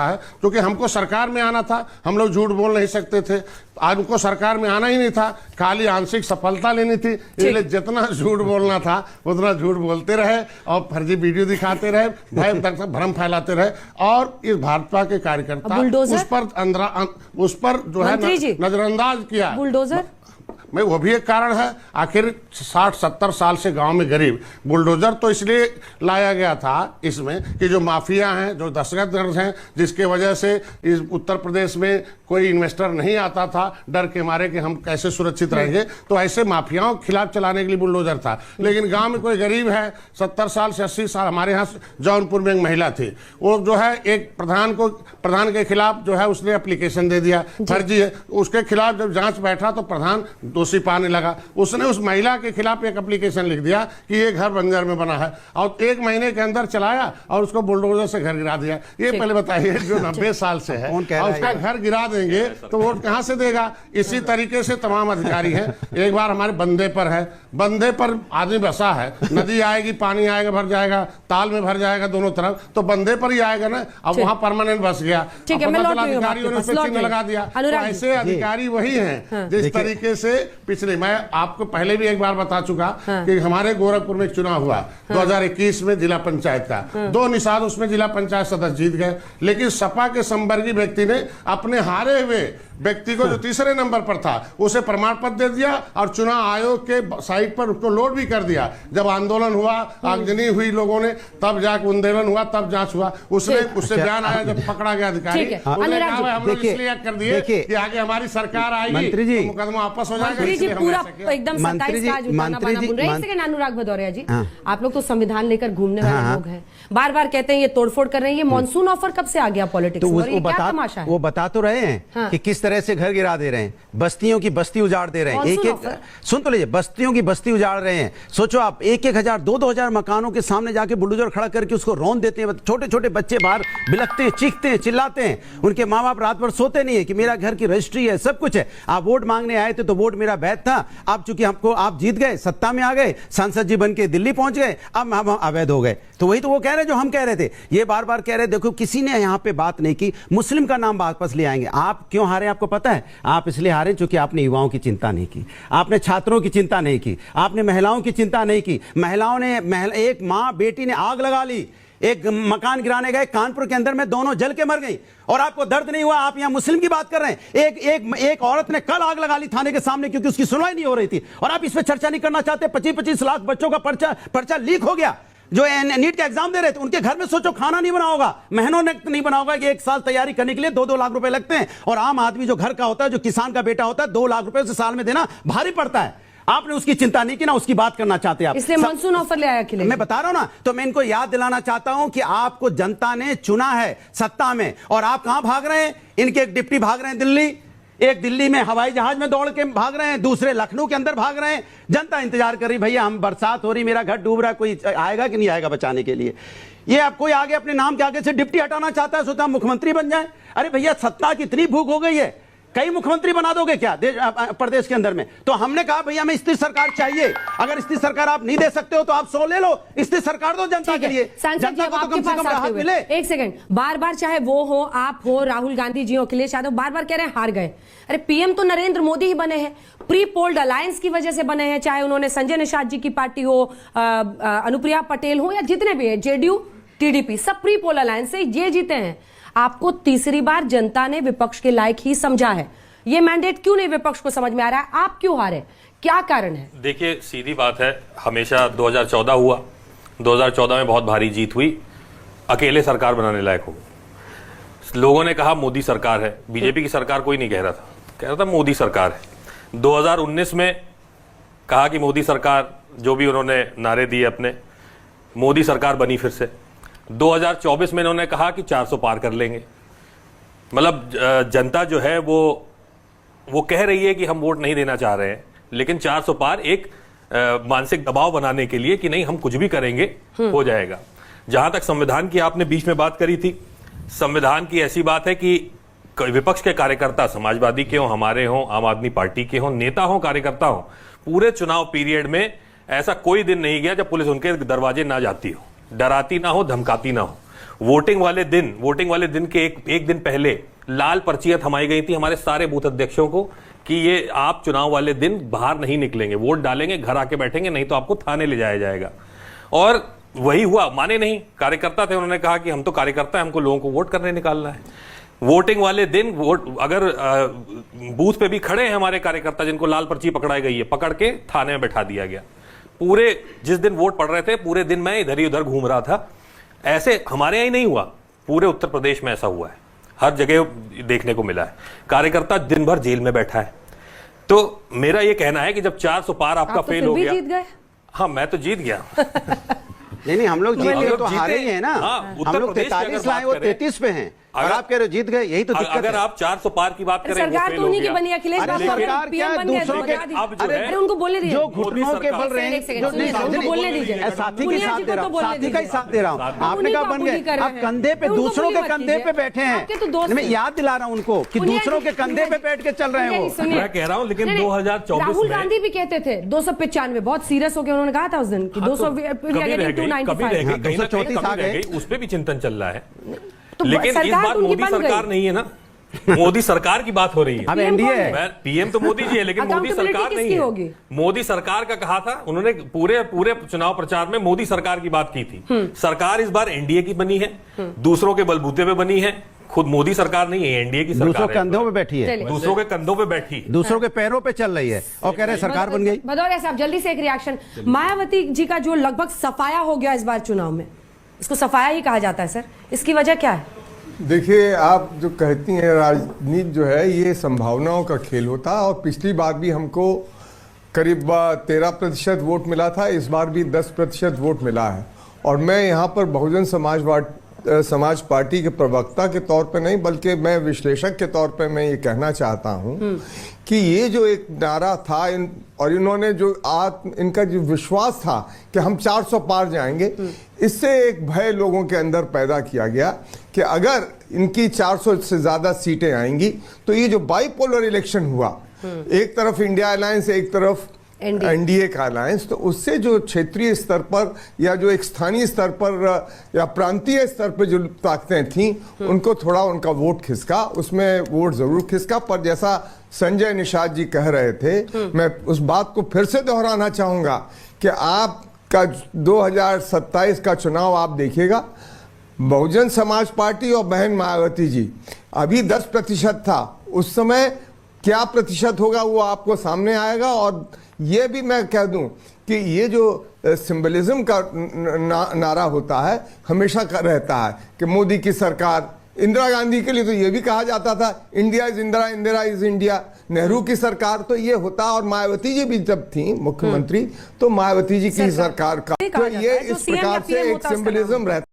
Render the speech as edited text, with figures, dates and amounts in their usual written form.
है, क्योंकि हमको सरकार में आना था, हम लोग झूठ बोल नहीं सकते थे। आज उनको सरकार में आना ही नहीं था, खाली आंशिक सफलता लेनी थी, इसलिए जितना झूठ बोलना था उतना झूठ बोलते रहे और फर्जी वीडियो दिखाते रहे, भ्रम फैलाते रहे। और इस भाजपा के कार्यकर्ता उस पर जो है नजरअंदाज किया। बुलडोजर मैं वो भी एक कारण है। आखिर 60-70 साल से गांव में गरीब, बुलडोजर तो इसलिए लाया गया था इसमें कि जो माफिया हैं, जो दहशतगर्द हैं, जिसके वजह से इस उत्तर प्रदेश में कोई इन्वेस्टर नहीं आता था डर के मारे कि हम कैसे सुरक्षित रहेंगे, तो ऐसे माफियाओं के खिलाफ चलाने के लिए बुलडोजर था। लेकिन गांव में कोई गरीब है, 70 साल से 80 साल, हमारे यहाँ जौनपुर में एक महिला थी, वो जो है एक प्रधान के खिलाफ जो है उसने एप्लीकेशन दे दिया, फर्जी है, उसके खिलाफ जब जांच बैठा तो प्रधान दोषी पाने लगा। उसने उस महिला के खिलाफ एक एप्लीकेशन लिख दिया कि ये घर बंजर में बना है, और 1 महीने के अंदर चलाया और उसको बुलडोजर से घर गिरा दिया। ये पहले बताइए, जो 90 साल से है और उसका घर गिरा देंगे तो वोट कहां से देगा? इसी तरीके से तमाम अधिकारी हैं। एक बार हमारे बंदे पर है, बंदे पर आदमी बसा है, नदी आएगी, पानी आएगा, भर जाएगा, ताल में भर जाएगा दोनों तरफ, तो बंदे पर ही आएगा ना। अब वहां परमानेंट बस गया, अधिकारियों ने चिन्ह लगा दिया। ऐसे अधिकारी वही हैं जिस तरीके से पिछले, मैं आपको पहले भी एक बार बता चुका कि हमारे गोरखपुर में एक चुनाव हुआ 2021 में जिला पंचायत का, 2 निषाद उसमें जिला पंचायत सदस्य जीत गए, लेकिन सपा के संवर्गीय व्यक्ति ने अपने हारे हुए व्यक्ति को जो तीसरे नंबर पर था उसे प्रमाण पत्र दे दिया और चुनाव आयोग के साइट पर उसको लोड भी कर दिया। जब आंदोलन हुआ, आगजनी हुई लोगों ने, तब जाकर आंदोलन हुआ, तब जांच हुआ, उससे बयान आया जब पकड़ा गया अधिकारी, उन्होंने कहा हम लोग इसलिए कर दिए कि आगे हमारी सरकार आएगी तो मुकदमा वापस हो जाएगा। पूरा एकदम अनुराग भदौरिया जी, आप लोग तो संविधान लेकर घूमने वाले लोग हैं, बार बार कहते हैं ये तोड़फोड़ कर रहे हैं, ये मॉनसून ऑफर कब से आ गया पॉलिटिक्स में? वो बता तो रहे हैं कि किस तरह से घर गिरा दे रहे हैं, बस्तियों की बस्ती उजाड़ दे रहे हैं, एक सुन तो लीजिए, बस्तियों की बस्ती उजाड़ रहे हैं। सोचो आप, 1-1 2-2 हजार मकानों के सामने जाके बुलडोजर खड़ा करके उसको रौंद देते हैं। छोटे छोटे बच्चे बाहर बिलखते हैं, चीखते हैं, चिल्लाते हैं, उनके माँ बाप रात भर सोते नहीं है कि मेरा घर की रजिस्ट्री है, सब कुछ है। आप वोट मांगने आए थे तो वोट मेरा वैध था, अब चूंकि हमको आप जीत गए, सत्ता में आ गए, सांसद जी बन के दिल्ली पहुंच गए, अब हम अवैध हो गए। तो वही तो वो कह रहे जो हम कह रहे थे, ये बार बार कह रहे। देखो किसी ने यहां पे बात नहीं की, मुस्लिम का नाम वापस ले आएंगे। आप क्यों हारे आपको पता है? आप इसलिए हारे क्योंकि आपने युवाओं की चिंता नहीं की, आपने छात्रों की चिंता नहीं की, आपने महिलाओं की चिंता नहीं की। महिलाओं ने, एक मां बेटी ने आग लगा ली, एक मकान गिराने गए कानपुर के अंदर में, दोनों जल के मर गई और आपको दर्द नहीं हुआ। आप यहां मुस्लिम की बात कर रहे हैं। एक औरत ने कल आग लगा ली थाने के सामने क्योंकि उसकी सुनवाई नहीं हो रही थी, और आप इस पर चर्चा नहीं करना चाहते। 25-25 लाख बच्चों का पर्चा लीक हो गया जो नीट का एग्जाम दे रहे थे, उनके घर में सोचो खाना नहीं बना होगा, महीनों ने नहीं बना होगा कि 1 साल तैयारी करने के लिए 2-2 लाख रुपए लगते हैं। और आम आदमी जो घर का होता है, जो किसान का बेटा होता है, 2 लाख रुपए उसे साल में देना भारी पड़ता है। आपने उसकी चिंता नहीं की ना, उसकी बात करना चाहते आप, इसलिए मॉनसून ऑफर ले आया अखिलेश। मैं बता रहा हूं ना, तो मैं इनको याद दिलाना चाहता हूं कि आपको जनता ने चुना है सत्ता में, और आप कहां भाग रहे हैं? इनके एक डिप्टी भाग रहे हैं दिल्ली, एक दिल्ली में हवाई जहाज में दौड़ के भाग रहे हैं, दूसरे लखनऊ के अंदर भाग रहे हैं। जनता इंतजार कर रही, भैया हम बरसात हो रही, मेरा घर डूब रहा है, कोई आएगा कि नहीं आएगा बचाने के लिए? ये आप कोई आगे अपने नाम के आगे से डिप्टी हटाना चाहता है, सोचता मुख्यमंत्री बन जाए। अरे भैया सत्ता की इतनी भूख हो गई है, कई मुख्यमंत्री बना दोगे क्या प्रदेश के अंदर में? तो हमने कहा भैया हमें स्थिर सरकार चाहिए। अगर स्थिर सरकार आप नहीं दे सकते हो तो आप 100 ले लो, स्थिर सरकार दो जनता के लिए, जनता को तो कम से कम राहत मिले। एक सेकंड, बार बार चाहे वो हो, आप हो, राहुल गांधी जी हो, अखिलेश यादव, बार बार कह रहे हैं हार गए। अरे पीएम तो नरेंद्र मोदी ही बने हैं, प्री पोल्ड अलायंस की वजह से बने हैं, चाहे उन्होंने संजय निषाद जी की पार्टी हो, अनुप्रिया पटेल हो, या जितने भी है, जेडीयू, टीडीपी, सब प्री पोल अलायंस से ये जीते हैं। आपको तीसरी बार जनता ने विपक्ष के लायक ही समझा है। ये मैंडेट क्यों नहीं विपक्ष को समझ में आ रहा है? आप क्यों हारे, क्या कारण है? देखिए सीधी बात है, हमेशा 2014 हुआ, 2014 में बहुत भारी जीत हुई, अकेले सरकार बनाने लायक हो। लोगों ने कहा मोदी सरकार है, बीजेपी की सरकार कोई नहीं कह रहा था, कह रहा था मोदी सरकार है। 2019 में कहा कि मोदी सरकार, जो भी उन्होंने नारे दिए अपने, मोदी सरकार बनी फिर से। 2024 में इन्होंने कहा कि 400 पार कर लेंगे। मतलब जनता जो है वो कह रही है कि हम वोट नहीं देना चाह रहे हैं, लेकिन 400 पार एक मानसिक दबाव बनाने के लिए कि नहीं हम कुछ भी करेंगे हो जाएगा। जहां तक संविधान की आपने बीच में बात करी थी, संविधान की ऐसी बात है कि विपक्ष के कार्यकर्ता समाजवादी के हों, हमारे हों, आम आदमी पार्टी के हों, नेता हों, कार्यकर्ता हों, पूरे चुनाव पीरियड में ऐसा कोई दिन नहीं गया जब पुलिस उनके दरवाजे ना जाती हो, डराती ना हो, धमकाती ना हो। वोटिंग वाले दिन के एक दिन पहले लाल पर्चियां थमाई गई थी हमारे सारे बूथ अध्यक्षों को कि ये आप चुनाव वाले दिन बाहर नहीं निकलेंगे, वोट डालेंगे, घर आके बैठेंगे, नहीं तो आपको थाने ले जाया जाएगा। और वही हुआ, माने नहीं, कार्यकर्ता थे, उन्होंने कहा कि हम तो कार्यकर्ता हैं, हमको लोगों को वोट करने निकालना है। वोटिंग वाले दिन अगर बूथ पे भी खड़े हैं हमारे कार्यकर्ता जिनको लाल पर्ची पकड़ाई गई है, पकड़ के थाने में बैठा दिया गया। पूरे जिस दिन वोट पड़ रहे थे पूरे दिन मैं इधर ही उधर घूम रहा था। ऐसे हमारे यहाँ ही नहीं हुआ, पूरे उत्तर प्रदेश में ऐसा हुआ है, हर जगह देखने को मिला है। कार्यकर्ता दिन भर जेल में बैठा है। तो मेरा ये कहना है कि जब 400 पार आपका फेल हो गया। जीत गए? हाँ, मैं तो जीत गया। नहीं, हम लोग जीत गए तो हारे ही है ना। हाँ, हम लोग 43 लाए, वो 33 पे हैं, और आप कह रहे हो जीत गए, यही तो दिक्कत है। अगर आप 400 पार की बात करें, सरकार तो उन्हीं की बनी, अखिलेश अरे सरकार क्या दूसरों के, अरे उनको बोलने दीजिए, जो घुटनों के बल रहे हैं, उनको बोलने दीजिए, साथी के साथ दे रहा हूँ, साथी का ही साथ दे रहा हूँ। आपने कहा बन गए, अब कंधे पे, दूसरों के कंधे पे बैठे हैं। मैं याद दिला रहा हूँ उनको कि दूसरों के कंधे पे बैठ के चल रहे हो। मैं कह रहा हूँ, लेकिन 2024 राहुल में गांधी भी कहते थे 295, बहुत सीरियस होकर उन्होंने कहा था उस दिन कि 295। उस पर भी चिंतन चल रहा है, तो लेकिन इस बार मोदी सरकार नहीं है ना। मोदी सरकार की बात हो रही है। अब एनडीए है, पीएम तो मोदी जी है, लेकिन मोदी सरकार नहीं है। मोदी सरकार का कहा था उन्होंने, पूरे चुनाव प्रचार में मोदी सरकार की बात की थी। सरकार इस बार एनडीए की बनी है, दूसरों के बलबूते पे बनी है, खुद मोदी सरकार नहीं है, एनडीए की सरकार है। दूसरों के कंधों पे बैठी है, दूसरों के कंधों पे बैठी, दूसरों के पैरों पे चल रही है, और कह रहे हैं सरकार बन गई। भदौरिया साहब, जल्दी से एक रिएक्शन। मायावती जी का जो लगभग सफाया हो गया इस बार चुनाव में, इसको सफाया ही कहा जाता है सर, इसकी वजह क्या है? देखिए, आप जो कहती हैं राजनीति जो है ये संभावनाओं का खेल होता है, और पिछली बार भी हमको करीब 13% वोट मिला था, इस बार भी 10% वोट मिला है। और मैं यहाँ पर बहुजन समाज पार्टी के प्रवक्ता के तौर पे नहीं, बल्कि मैं विश्लेषक के तौर पे मैं ये कहना चाहता हूँ कि ये जो एक नारा था और इन्होंने जो इनका जो विश्वास था कि हम 400 पार जाएंगे, इससे एक भय लोगों के अंदर पैदा किया गया कि अगर इनकी 400 से ज़्यादा सीटें आएंगी तो ये जो बाइपोलर इलेक्शन हुआ, एक तरफ इंडिया अलायंस, एक तरफ एनडीए का अलायंस, तो उससे जो क्षेत्रीय स्तर पर या जो एक स्थानीय स्तर पर या प्रांतीय स्तर पर जो ताकतें थीं, उनको थोड़ा उनका वोट खिसका, उसमें वोट जरूर खिसका। पर जैसा संजय निषाद जी कह रहे थे, मैं उस बात को फिर से दोहराना चाहूंगा कि आपका 2027 का चुनाव आप देखिएगा, बहुजन समाज पार्टी और बहन मायावती जी, अभी 10% था, उस समय क्या प्रतिशत होगा वो आपको सामने आएगा। और ये भी मैं कह दूं कि ये जो सिंबलिज्म का नारा होता है, हमेशा का रहता है कि मोदी की सरकार, इंदिरा गांधी के लिए तो ये भी कहा जाता था India is Indira, Indira is India, Nehru की सरकार तो ये होता। और मायावती जी भी जब थी मुख्यमंत्री तो मायावती जी की सरकार का, तो ये इस प्रकार से एक सिंबलिज्म रहता।